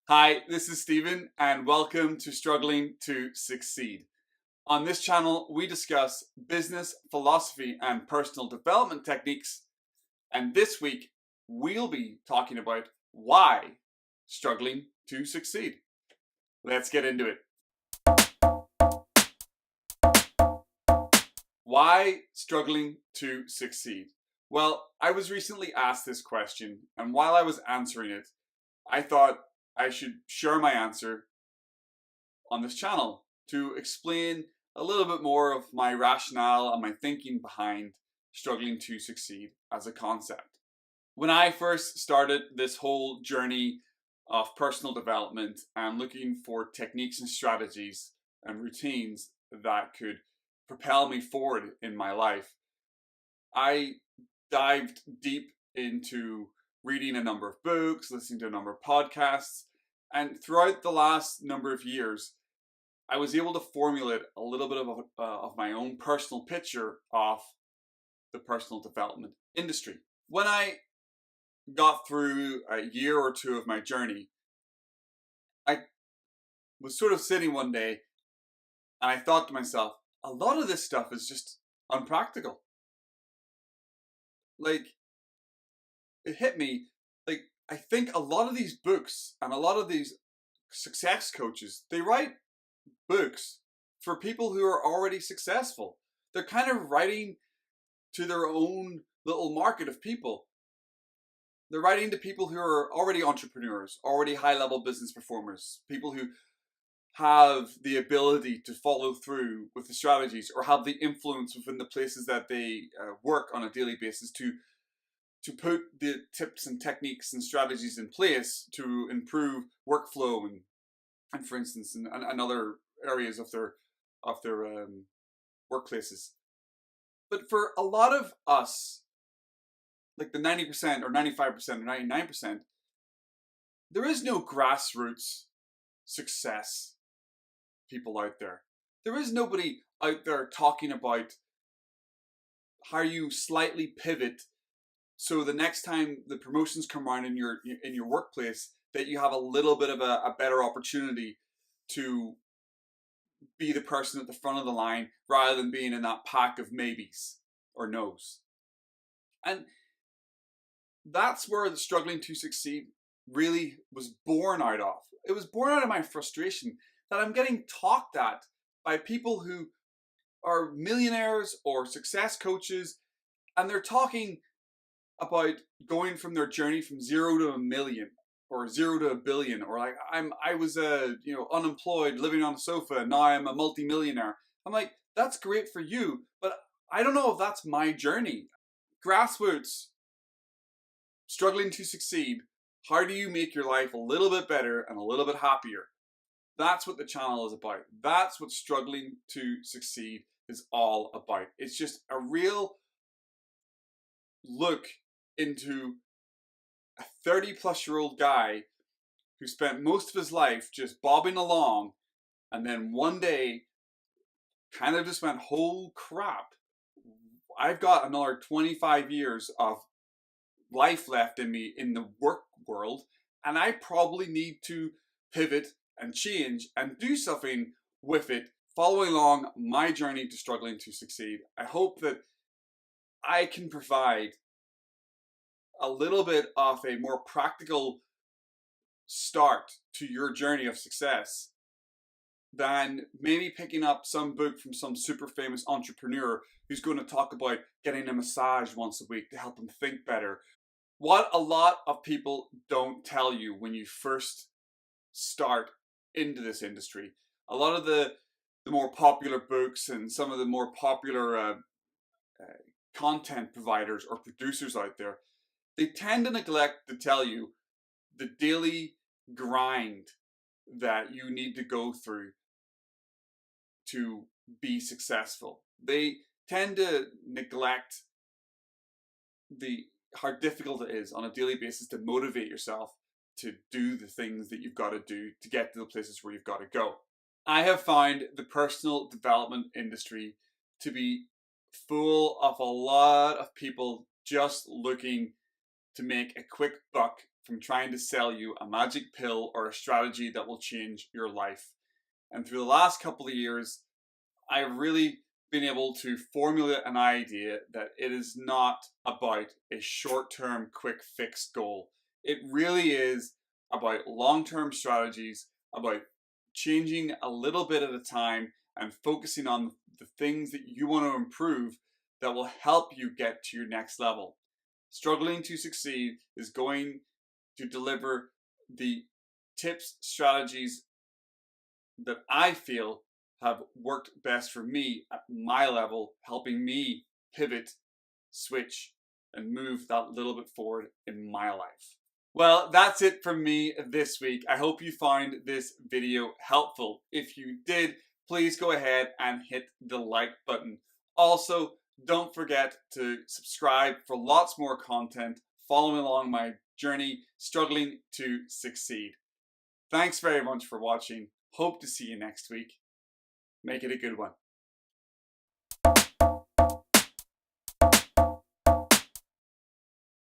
Hi, this is Stephen, and welcome to Struggling to Succeed. On this channel, we discuss business, philosophy, and personal development techniques. And this week, we'll be talking about why struggling to succeed. Let's get into it. Why struggling to succeed? Well, I was recently asked this question, and while I was answering it, I thought I should share my answer on this channel to explain a little bit more of my rationale and my thinking behind struggling to succeed as a concept. When I first started this whole journey of personal development and looking for techniques and strategies and routines that could propel me forward in my life, I dived deep into reading a number of books, listening to a number of podcasts, and throughout the last number of years, I was able to formulate a little bit of my own personal picture of the personal development industry. When I got through a year or two of my journey, I was sort of sitting one day and I thought to myself, a lot of this stuff is just unpractical. Like, it hit me, like, I think a lot of these books and a lot of these success coaches, they write books for people who are already successful. They're kind of writing to their own little market of people. They're writing to people who are already entrepreneurs, already high-level business performers, people who have the ability to follow through with the strategies or have the influence within the places that they work on a daily basis to put the tips and techniques and strategies in place to improve workflow and for instance, and other areas of their workplaces. But for a lot of us, like the 90% or 95% or 99%, there is no grassroots success people out there. There is nobody out there talking about how you slightly pivot so the next time the promotions come around in your workplace, that you have a little bit of a better opportunity to be the person at the front of the line rather than being in that pack of maybes or no's. And that's where the struggling to succeed really was born out of. It was born out of my frustration that I'm getting talked at by people who are millionaires or success coaches, and they're talking about going from their journey from 0 to a million or 0 to a billion, or like I was unemployed living on a sofa and now I'm a multi-millionaire. I'm like, that's great for you, but I don't know if that's my journey. Grassroots, struggling to succeed, how do you make your life a little bit better and a little bit happier? That's what the channel is about. That's what struggling to succeed is all about. It's just a real look into a 30-plus-year-old guy who spent most of his life just bobbing along and then one day kind of just went, "Holy crap, I've got another 25 years of life left in me in the work world, and I probably need to pivot and change and do something with it," following along my journey to struggling to succeed. I hope that I can provide a little bit of a more practical start to your journey of success than maybe picking up some book from some super famous entrepreneur who's going to talk about getting a massage once a week to help them think better. What a lot of people don't tell you when you first start into this industry, a lot of the more popular books and some of the more popular content providers or producers out there, they tend to neglect to tell you the daily grind that you need to go through to be successful. They tend to neglect how difficult it is on a daily basis to motivate yourself to do the things that you've got to do to get to the places where you've got to go. I have found the personal development industry to be full of a lot of people just looking to make a quick buck from trying to sell you a magic pill or a strategy that will change your life. And through the last couple of years, I've really been able to formulate an idea that it is not about a short-term quick fix goal. It really is about long-term strategies, about changing a little bit at a time and focusing on the things that you want to improve that will help you get to your next level. Struggling to Succeed is going to deliver the tips, strategies that I feel have worked best for me at my level, helping me pivot, switch, and move that little bit forward in my life. Well, that's it from me this week. I hope you found this video helpful. If you did, please go ahead and hit the like button. Also, don't forget to subscribe for lots more content following along my journey, struggling to succeed. Thanks very much for watching. Hope to see you next week. Make it a good one.